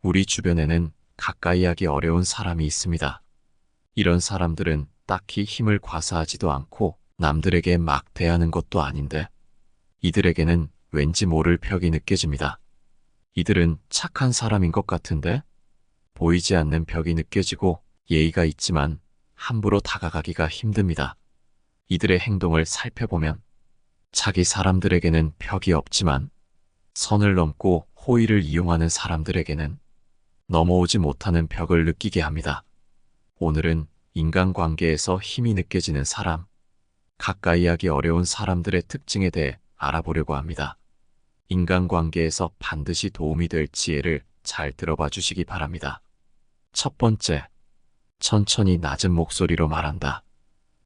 우리 주변에는 가까이 하기 어려운 사람이 있습니다. 이런 사람들은 딱히 힘을 과사하지도 않고 남들에게 막 대하는 것도 아닌데 이들에게는 왠지 모를 벽이 느껴집니다. 이들은 착한 사람인 것 같은데 보이지 않는 벽이 느껴지고 예의가 있지만 함부로 다가가기가 힘듭니다. 이들의 행동을 살펴보면 자기 사람들에게는 벽이 없지만 선을 넘고 호의를 이용하는 사람들에게는 넘어오지 못하는 벽을 느끼게 합니다. 오늘은 인간관계에서 힘이 느껴지는 사람, 가까이 하기 어려운 사람들의 특징에 대해 알아보려고 합니다. 인간관계에서 반드시 도움이 될 지혜를 잘 들어봐 주시기 바랍니다. 첫 번째, 천천히 낮은 목소리로 말한다.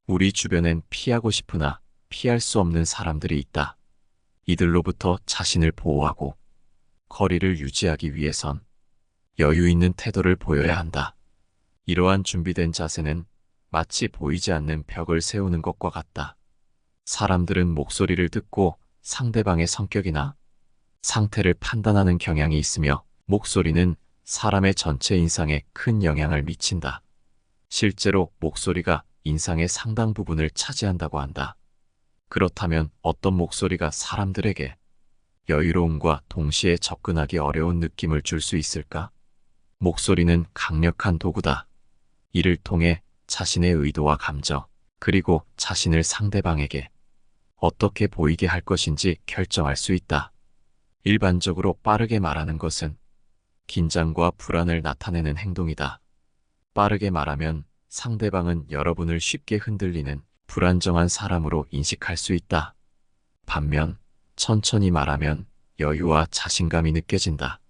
우리 주변엔 피하고 싶으나 피할 수 없는 사람들이 있다. 이들로부터 자신을 보호하고 거리를 유지하기 위해선 여유 있는 태도를 보여야 한다. 이러한 준비된 자세는 마치 보이지 않는 벽을 세우는 것과 같다. 사람들은 목소리를 듣고 상대방의 성격이나 상태를 판단하는 경향이 있으며 목소리는 사람의 전체 인상에 큰 영향을 미친다. 실제로 목소리가 인상의 상당 부분을 차지한다고 한다. 그렇다면 어떤 목소리가 사람들에게 여유로움과 동시에 접근하기 어려운 느낌을 줄 수 있을까? 목소리는 강력한 도구다. 이를 통해 자신의 의도와 감정, 그리고 자신을 상대방에게 어떻게 보이게 할 것인지 결정할 수 있다. 일반적으로 빠르게 말하는 것은 긴장과 불안을 나타내는 행동이다. 빠르게 말하면 상대방은 여러분을 쉽게 흔들리는 불안정한 사람으로 인식할 수 있다. 반면 천천히 말하면 여유와 자신감이 느껴진다.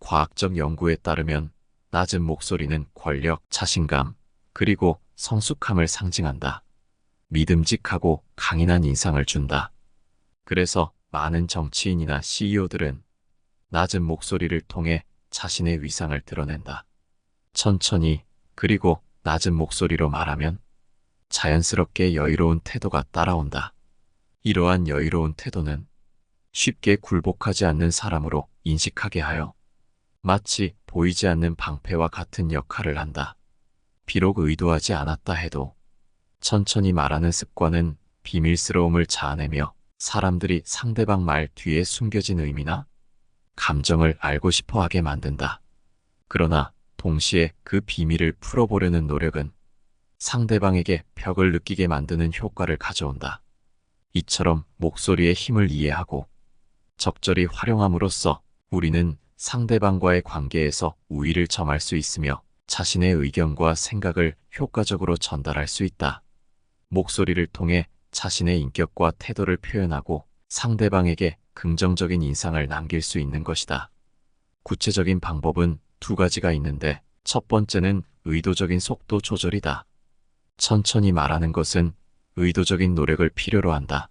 과학적 연구에 따르면 낮은 목소리는 권력, 자신감, 그리고 성숙함을 상징한다. 믿음직하고 강인한 인상을 준다. 그래서 많은 정치인이나 CEO들은 낮은 목소리를 통해 자신의 위상을 드러낸다. 천천히 그리고 낮은 목소리로 말하면 자연스럽게 여유로운 태도가 따라온다. 이러한 여유로운 태도는 쉽게 굴복하지 않는 사람으로 인식하게 하여 마치 보이지 않는 방패와 같은 역할을 한다. 비록 의도하지 않았다 해도 천천히 말하는 습관은 비밀스러움을 자아내며 사람들이 상대방 말 뒤에 숨겨진 의미나 감정을 알고 싶어 하게 만든다. 그러나 동시에 그 비밀을 풀어보려는 노력은 상대방에게 벽을 느끼게 만드는 효과를 가져온다. 이처럼 목소리의 힘을 이해하고 적절히 활용함으로써 우리는 상대방과의 관계에서 우위를 점할 수 있으며 자신의 의견과 생각을 효과적으로 전달할 수 있다. 목소리를 통해 자신의 인격과 태도를 표현하고 상대방에게 긍정적인 인상을 남길 수 있는 것이다. 구체적인 방법은 두 가지가 있는데 첫 번째는 의도적인 속도 조절이다. 천천히 말하는 것은 의도적인 노력을 필요로 한다.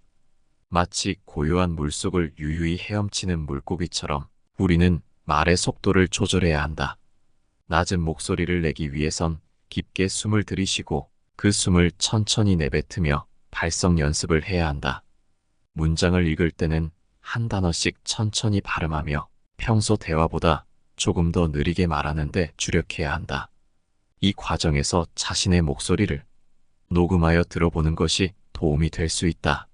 마치 고요한 물속을 유유히 헤엄치는 물고기처럼 우리는 말의 속도를 조절해야 한다. 낮은 목소리를 내기 위해선 깊게 숨을 들이쉬고 그 숨을 천천히 내뱉으며 발성 연습을 해야 한다. 문장을 읽을 때는 한 단어씩 천천히 발음하며 평소 대화보다 조금 더 느리게 말하는데 주력해야 한다. 이 과정에서 자신의 목소리를 녹음하여 들어보는 것이 도움이 될 수 있다.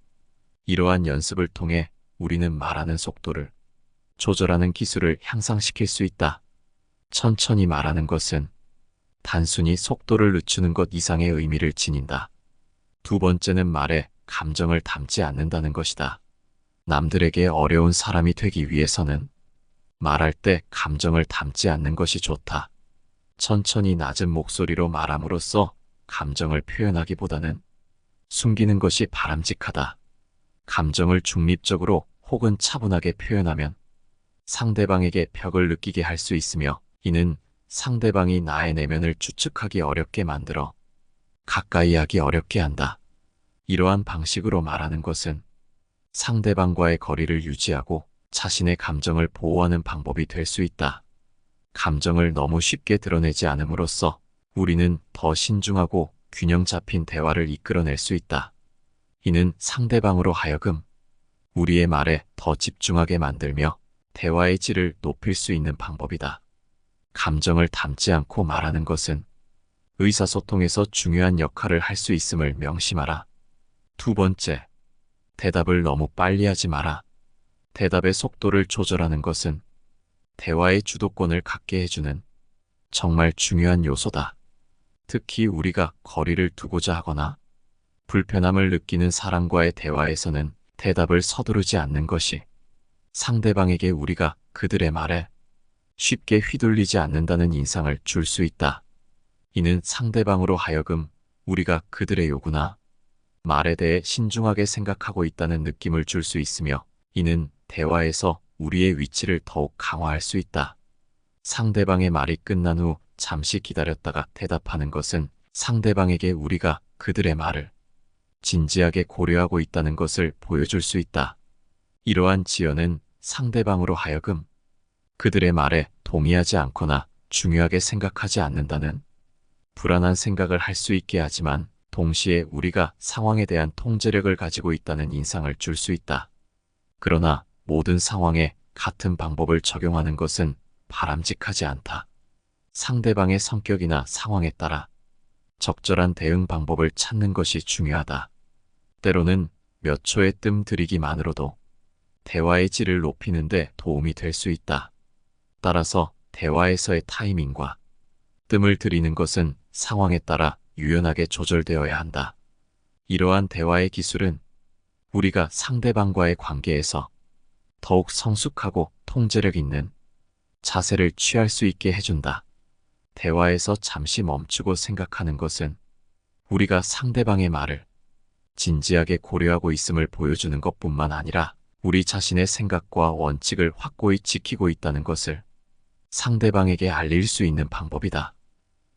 이러한 연습을 통해 우리는 말하는 속도를 조절하는 기술을 향상시킬 수 있다. 천천히 말하는 것은 단순히 속도를 늦추는 것 이상의 의미를 지닌다. 두 번째는 말에 감정을 담지 않는다는 것이다. 남들에게 어려운 사람이 되기 위해서는 말할 때 감정을 담지 않는 것이 좋다. 천천히 낮은 목소리로 말함으로써 감정을 표현하기보다는 숨기는 것이 바람직하다. 감정을 중립적으로 혹은 차분하게 표현하면 상대방에게 벽을 느끼게 할 수 있으며 이는 상대방이 나의 내면을 추측하기 어렵게 만들어 가까이 하기 어렵게 한다. 이러한 방식으로 말하는 것은 상대방과의 거리를 유지하고 자신의 감정을 보호하는 방법이 될 수 있다. 감정을 너무 쉽게 드러내지 않음으로써 우리는 더 신중하고 균형 잡힌 대화를 이끌어낼 수 있다. 이는 상대방으로 하여금 우리의 말에 더 집중하게 만들며 대화의 질을 높일 수 있는 방법이다. 감정을 담지 않고 말하는 것은 의사소통에서 중요한 역할을 할 수 있음을 명심하라. 두 번째, 대답을 너무 빨리 하지 마라. 대답의 속도를 조절하는 것은 대화의 주도권을 갖게 해주는 정말 중요한 요소다. 특히 우리가 거리를 두고자 하거나 불편함을 느끼는 사람과의 대화에서는 대답을 서두르지 않는 것이 상대방에게 우리가 그들의 말에 쉽게 휘둘리지 않는다는 인상을 줄 수 있다. 이는 상대방으로 하여금 우리가 그들의 요구나 말에 대해 신중하게 생각하고 있다는 느낌을 줄 수 있으며, 이는 대화에서 우리의 위치를 더욱 강화할 수 있다. 상대방의 말이 끝난 후 잠시 기다렸다가 대답하는 것은 상대방에게 우리가 그들의 말을 진지하게 고려하고 있다는 것을 보여줄 수 있다. 이러한 지연은 상대방으로 하여금 그들의 말에 동의하지 않거나 중요하게 생각하지 않는다는 불안한 생각을 할 수 있게 하지만, 동시에 우리가 상황에 대한 통제력을 가지고 있다는 인상을 줄 수 있다. 그러나 모든 상황에 같은 방법을 적용하는 것은 바람직하지 않다. 상대방의 성격이나 상황에 따라 적절한 대응 방법을 찾는 것이 중요하다. 때로는 몇 초의 뜸 들이기만으로도 대화의 질을 높이는 데 도움이 될 수 있다. 따라서 대화에서의 타이밍과 뜸을 들이는 것은 상황에 따라 유연하게 조절되어야 한다. 이러한 대화의 기술은 우리가 상대방과의 관계에서 더욱 성숙하고 통제력 있는 자세를 취할 수 있게 해준다. 대화에서 잠시 멈추고 생각하는 것은 우리가 상대방의 말을 진지하게 고려하고 있음을 보여주는 것뿐만 아니라 우리 자신의 생각과 원칙을 확고히 지키고 있다는 것을 상대방에게 알릴 수 있는 방법이다.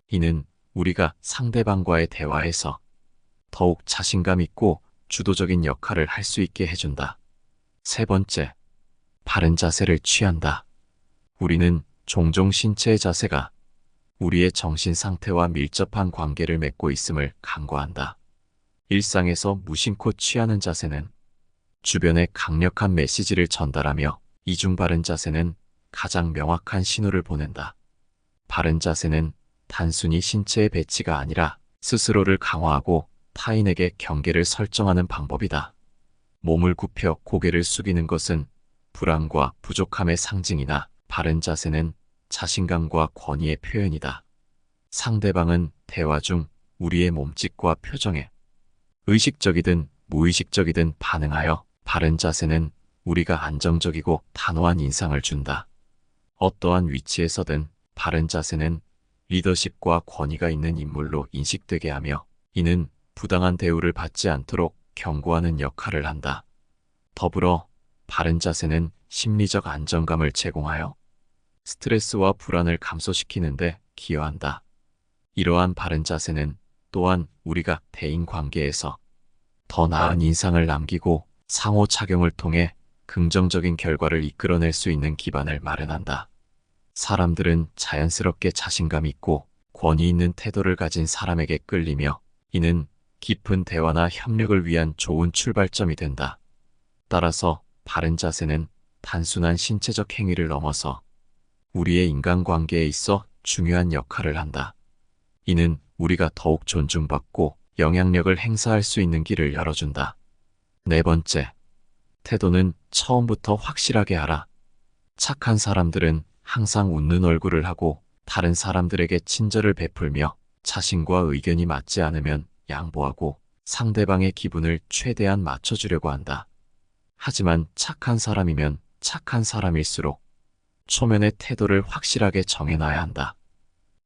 이는 우리가 상대방과의 대화에서 더욱 자신감 있고 주도적인 역할을 할 수 있게 해준다. 세 번째, 바른 자세를 취한다. 우리는 종종 신체의 자세가 우리의 정신 상태와 밀접한 관계를 맺고 있음을 간과한다. 일상에서 무심코 취하는 자세는 주변에 강력한 메시지를 전달하며, 이중 바른 자세는 가장 명확한 신호를 보낸다. 바른 자세는 단순히 신체의 배치가 아니라 스스로를 강화하고 타인에게 경계를 설정하는 방법이다. 몸을 굽혀 고개를 숙이는 것은 불안과 부족함의 상징이나, 바른 자세는 자신감과 권위의 표현이다. 상대방은 대화 중 우리의 몸짓과 표정에 의식적이든 무의식적이든 반응하여 바른 자세는 우리가 안정적이고 단호한 인상을 준다. 어떠한 위치에서든 바른 자세는 리더십과 권위가 있는 인물로 인식되게 하며, 이는 부당한 대우를 받지 않도록 경고하는 역할을 한다. 더불어 바른 자세는 심리적 안정감을 제공하여 스트레스와 불안을 감소시키는 데 기여한다. 이러한 바른 자세는 또한 우리가 대인 관계에서 더 나은 인상을 남기고 상호작용을 통해 긍정적인 결과를 이끌어낼 수 있는 기반을 마련한다. 사람들은 자연스럽게 자신감 있고 권위 있는 태도를 가진 사람에게 끌리며, 이는 깊은 대화나 협력을 위한 좋은 출발점이 된다. 따라서 바른 자세는 단순한 신체적 행위를 넘어서 우리의 인간관계에 있어 중요한 역할을 한다. 이는 우리가 더욱 존중받고 영향력을 행사할 수 있는 길을 열어준다. 네 번째, 태도는 처음부터 확실하게 하라. 착한 사람들은 항상 웃는 얼굴을 하고 다른 사람들에게 친절을 베풀며 자신과 의견이 맞지 않으면 양보하고 상대방의 기분을 최대한 맞춰주려고 한다. 하지만 착한 사람이면 착한 사람일수록 초면의 태도를 확실하게 정해놔야 한다.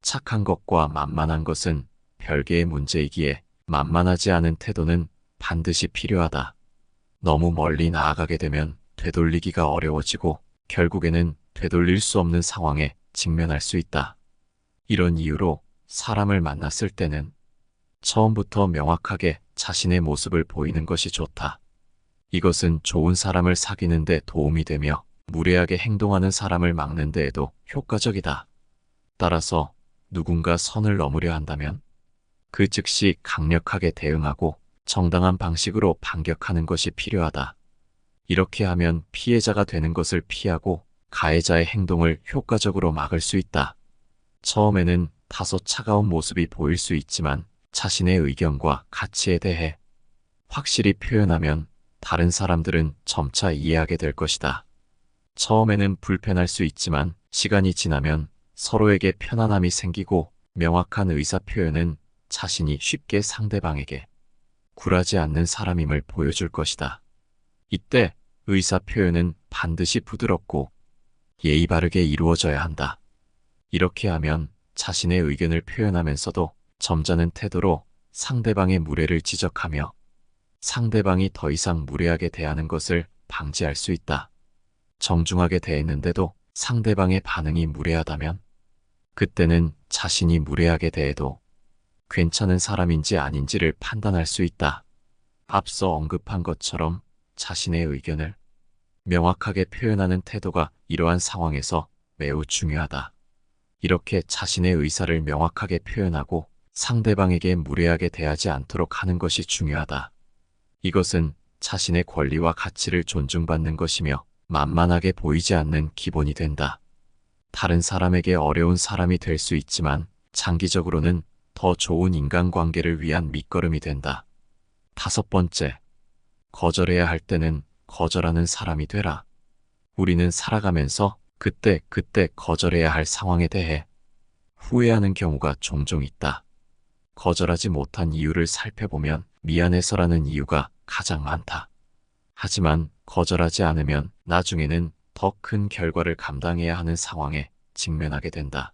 착한 것과 만만한 것은 별개의 문제이기에 만만하지 않은 태도는 반드시 필요하다. 너무 멀리 나아가게 되면 되돌리기가 어려워지고 결국에는 되돌릴 수 없는 상황에 직면할 수 있다. 이런 이유로 사람을 만났을 때는 처음부터 명확하게 자신의 모습을 보이는 것이 좋다. 이것은 좋은 사람을 사귀는 데 도움이 되며 무례하게 행동하는 사람을 막는 데에도 효과적이다. 따라서 누군가 선을 넘으려 한다면 그 즉시 강력하게 대응하고 정당한 방식으로 반격하는 것이 필요하다. 이렇게 하면 피해자가 되는 것을 피하고 가해자의 행동을 효과적으로 막을 수 있다. 처음에는 다소 차가운 모습이 보일 수 있지만 자신의 의견과 가치에 대해 확실히 표현하면 다른 사람들은 점차 이해하게 될 것이다. 처음에는 불편할 수 있지만 시간이 지나면 서로에게 편안함이 생기고 명확한 의사 표현은 자신이 쉽게 상대방에게 굴하지 않는 사람임을 보여줄 것이다. 이때 의사 표현은 반드시 부드럽고 예의 바르게 이루어져야 한다. 이렇게 하면 자신의 의견을 표현하면서도 점잖은 태도로 상대방의 무례를 지적하며 상대방이 더 이상 무례하게 대하는 것을 방지할 수 있다. 정중하게 대했는데도 상대방의 반응이 무례하다면 그때는 자신이 무례하게 대해도 괜찮은 사람인지 아닌지를 판단할 수 있다. 앞서 언급한 것처럼 자신의 의견을 명확하게 표현하는 태도가 이러한 상황에서 매우 중요하다. 이렇게 자신의 의사를 명확하게 표현하고 상대방에게 무례하게 대하지 않도록 하는 것이 중요하다. 이것은 자신의 권리와 가치를 존중받는 것이며 만만하게 보이지 않는 기본이 된다. 다른 사람에게 어려운 사람이 될 수 있지만 장기적으로는 더 좋은 인간관계를 위한 밑거름이 된다. 5번째, 거절해야 할 때는 거절하는 사람이 되라. 우리는 살아가면서 그때 거절해야 할 상황에 대해 후회하는 경우가 종종 있다. 거절하지 못한 이유를 살펴보면 미안해서라는 이유가 가장 많다. 하지만 거절하지 않으면 나중에는 더 큰 결과를 감당해야 하는 상황에 직면하게 된다.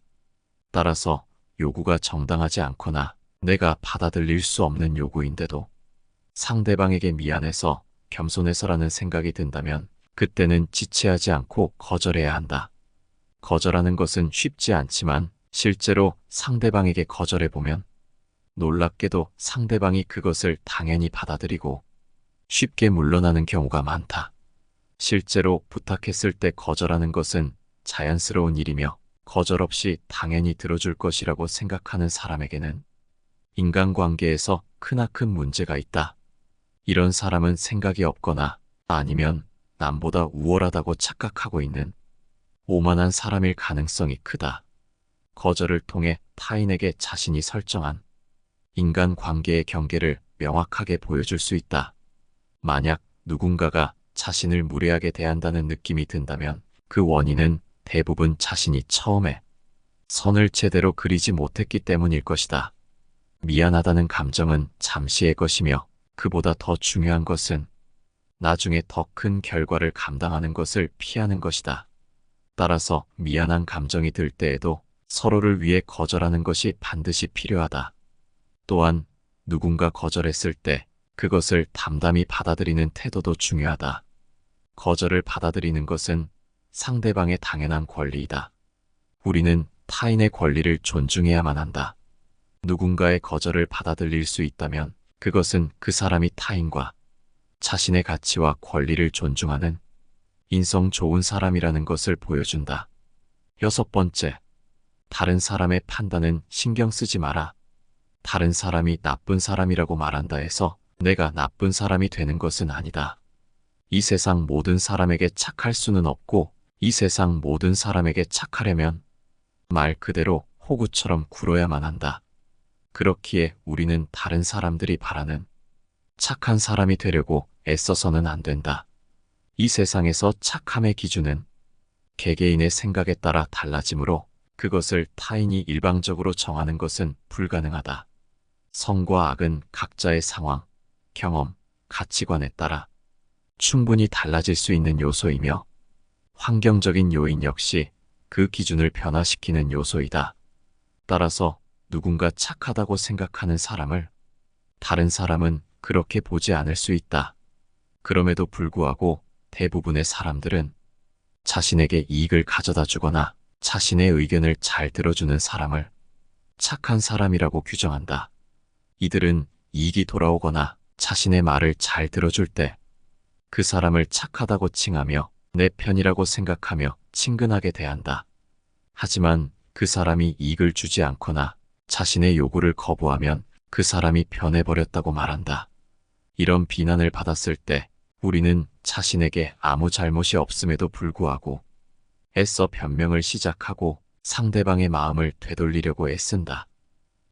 따라서 요구가 정당하지 않거나 내가 받아들일 수 없는 요구인데도 상대방에게 미안해서 겸손해서라는 생각이 든다면 그때는 지체하지 않고 거절해야 한다. 거절하는 것은 쉽지 않지만 실제로 상대방에게 거절해보면 놀랍게도 상대방이 그것을 당연히 받아들이고 쉽게 물러나는 경우가 많다. 실제로 부탁했을 때 거절하는 것은 자연스러운 일이며 거절 없이 당연히 들어줄 것이라고 생각하는 사람에게는 인간관계에서 크나큰 문제가 있다. 이런 사람은 생각이 없거나 아니면 남보다 우월하다고 착각하고 있는 오만한 사람일 가능성이 크다. 거절을 통해 타인에게 자신이 설정한 인간관계의 경계를 명확하게 보여줄 수 있다. 만약 누군가가 자신을 무례하게 대한다는 느낌이 든다면 그 원인은 대부분 자신이 처음에 선을 제대로 그리지 못했기 때문일 것이다. 미안하다는 감정은 잠시의 것이며 그보다 더 중요한 것은 나중에 더 큰 결과를 감당하는 것을 피하는 것이다. 따라서 미안한 감정이 들 때에도 서로를 위해 거절하는 것이 반드시 필요하다. 또한 누군가 거절했을 때 그것을 담담히 받아들이는 태도도 중요하다. 거절을 받아들이는 것은 상대방의 당연한 권리이다. 우리는 타인의 권리를 존중해야만 한다. 누군가의 거절을 받아들일 수 있다면 그것은 그 사람이 타인과 자신의 가치와 권리를 존중하는 인성 좋은 사람이라는 것을 보여준다. 6번째, 다른 사람의 판단은 신경 쓰지 마라. 다른 사람이 나쁜 사람이라고 말한다 해서 내가 나쁜 사람이 되는 것은 아니다. 이 세상 모든 사람에게 착할 수는 없고 이 세상 모든 사람에게 착하려면 말 그대로 호구처럼 굴어야만 한다. 그렇기에 우리는 다른 사람들이 바라는 착한 사람이 되려고 애써서는 안 된다. 이 세상에서 착함의 기준은 개개인의 생각에 따라 달라지므로 그것을 타인이 일방적으로 정하는 것은 불가능하다. 선과 악은 각자의 상황, 경험, 가치관에 따라 충분히 달라질 수 있는 요소이며 환경적인 요인 역시 그 기준을 변화시키는 요소이다. 따라서 누군가 착하다고 생각하는 사람을 다른 사람은 그렇게 보지 않을 수 있다. 그럼에도 불구하고 대부분의 사람들은 자신에게 이익을 가져다 주거나 자신의 의견을 잘 들어주는 사람을 착한 사람이라고 규정한다. 이들은 이익이 돌아오거나 자신의 말을 잘 들어줄 때 그 사람을 착하다고 칭하며 내 편이라고 생각하며 친근하게 대한다. 하지만 그 사람이 이익을 주지 않거나 자신의 요구를 거부하면 그 사람이 변해버렸다고 말한다. 이런 비난을 받았을 때 우리는 자신에게 아무 잘못이 없음에도 불구하고 애써 변명을 시작하고 상대방의 마음을 되돌리려고 애쓴다.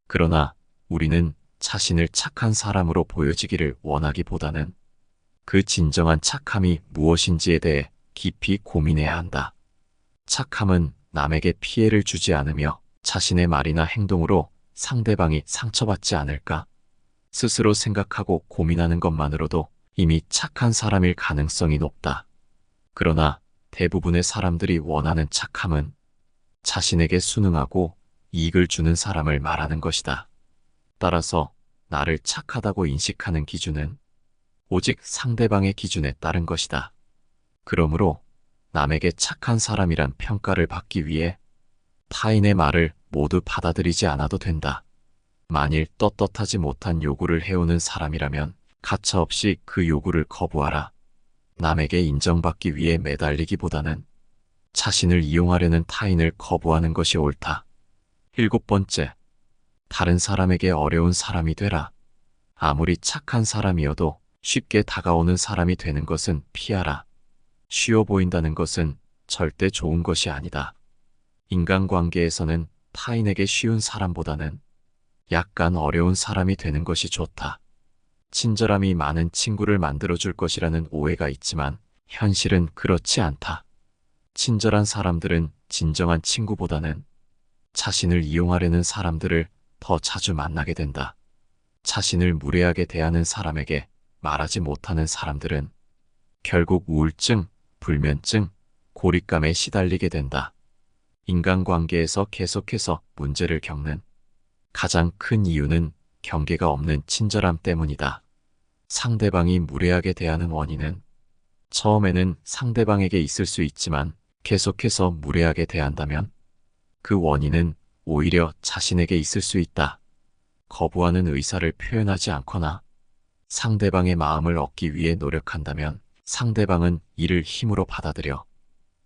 그러나 우리는 자신을 착한 사람으로 보여지기를 원하기보다는 그 진정한 착함이 무엇인지에 대해 깊이 고민해야 한다. 착함은 남에게 피해를 주지 않으며 자신의 말이나 행동으로 상대방이 상처받지 않을까 스스로 생각하고 고민하는 것만으로도 이미 착한 사람일 가능성이 높다. 그러나 대부분의 사람들이 원하는 착함은 자신에게 순응하고 이익을 주는 사람을 말하는 것이다. 따라서 나를 착하다고 인식하는 기준은 오직 상대방의 기준에 따른 것이다. 그러므로 남에게 착한 사람이란 평가를 받기 위해 타인의 말을 모두 받아들이지 않아도 된다. 만일 떳떳하지 못한 요구를 해오는 사람이라면 가차없이 그 요구를 거부하라. 남에게 인정받기 위해 매달리기보다는 자신을 이용하려는 타인을 거부하는 것이 옳다. 7번째, 다른 사람에게 어려운 사람이 되라. 아무리 착한 사람이어도 쉽게 다가오는 사람이 되는 것은 피하라. 쉬워 보인다는 것은 절대 좋은 것이 아니다. 인간관계에서는 타인에게 쉬운 사람보다는 약간 어려운 사람이 되는 것이 좋다. 친절함이 많은 친구를 만들어줄 것이라는 오해가 있지만 현실은 그렇지 않다. 친절한 사람들은 진정한 친구보다는 자신을 이용하려는 사람들을 더 자주 만나게 된다. 자신을 무례하게 대하는 사람에게 말하지 못하는 사람들은 결국 우울증, 불면증, 고립감에 시달리게 된다. 인간관계에서 계속해서 문제를 겪는 가장 큰 이유는 경계가 없는 친절함 때문이다. 상대방이 무례하게 대하는 원인은 처음에는 상대방에게 있을 수 있지만 계속해서 무례하게 대한다면 그 원인은 오히려 자신에게 있을 수 있다. 거부하는 의사를 표현하지 않거나 상대방의 마음을 얻기 위해 노력한다면 상대방은 이를 힘으로 받아들여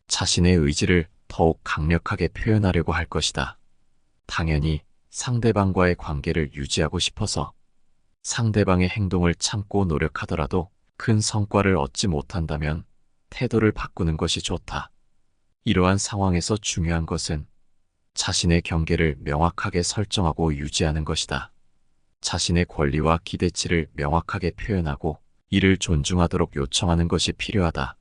자신의 의지를 더욱 강력하게 표현하려고 할 것이다. 당연히 상대방과의 관계를 유지하고 싶어서 상대방의 행동을 참고 노력하더라도 큰 성과를 얻지 못한다면 태도를 바꾸는 것이 좋다. 이러한 상황에서 중요한 것은 자신의 경계를 명확하게 설정하고 유지하는 것이다. 자신의 권리와 기대치를 명확하게 표현하고 이를 존중하도록 요청하는 것이 필요하다.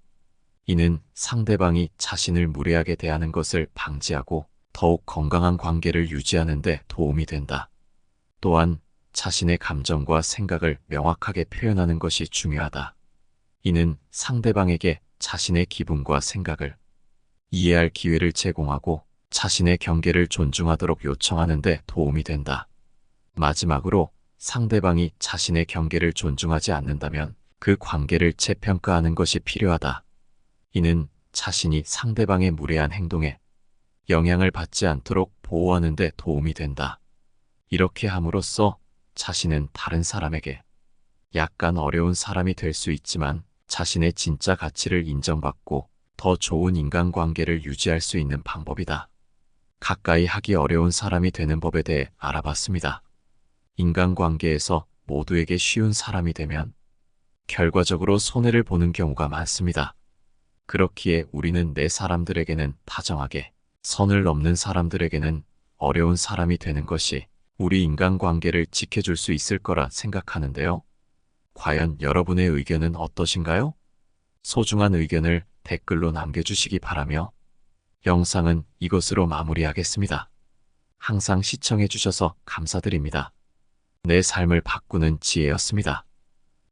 이는 상대방이 자신을 무례하게 대하는 것을 방지하고 더욱 건강한 관계를 유지하는 데 도움이 된다. 또한 자신의 감정과 생각을 명확하게 표현하는 것이 중요하다. 이는 상대방에게 자신의 기분과 생각을 이해할 기회를 제공하고 자신의 경계를 존중하도록 요청하는 데 도움이 된다. 마지막으로 상대방이 자신의 경계를 존중하지 않는다면 그 관계를 재평가하는 것이 필요하다. 이는 자신이 상대방의 무례한 행동에 영향을 받지 않도록 보호하는 데 도움이 된다. 이렇게 함으로써 자신은 다른 사람에게 약간 어려운 사람이 될 수 있지만 자신의 진짜 가치를 인정받고 더 좋은 인간관계를 유지할 수 있는 방법이다. 가까이 하기 어려운 사람이 되는 법에 대해 알아봤습니다. 인간관계에서 모두에게 쉬운 사람이 되면 결과적으로 손해를 보는 경우가 많습니다. 그렇기에 우리는 내 사람들에게는 다정하게, 선을 넘는 사람들에게는 어려운 사람이 되는 것이 우리 인간관계를 지켜줄 수 있을 거라 생각하는데요. 과연 여러분의 의견은 어떠신가요? 소중한 의견을 댓글로 남겨주시기 바라며 영상은 이것으로 마무리하겠습니다. 항상 시청해주셔서 감사드립니다. 내 삶을 바꾸는 지혜였습니다.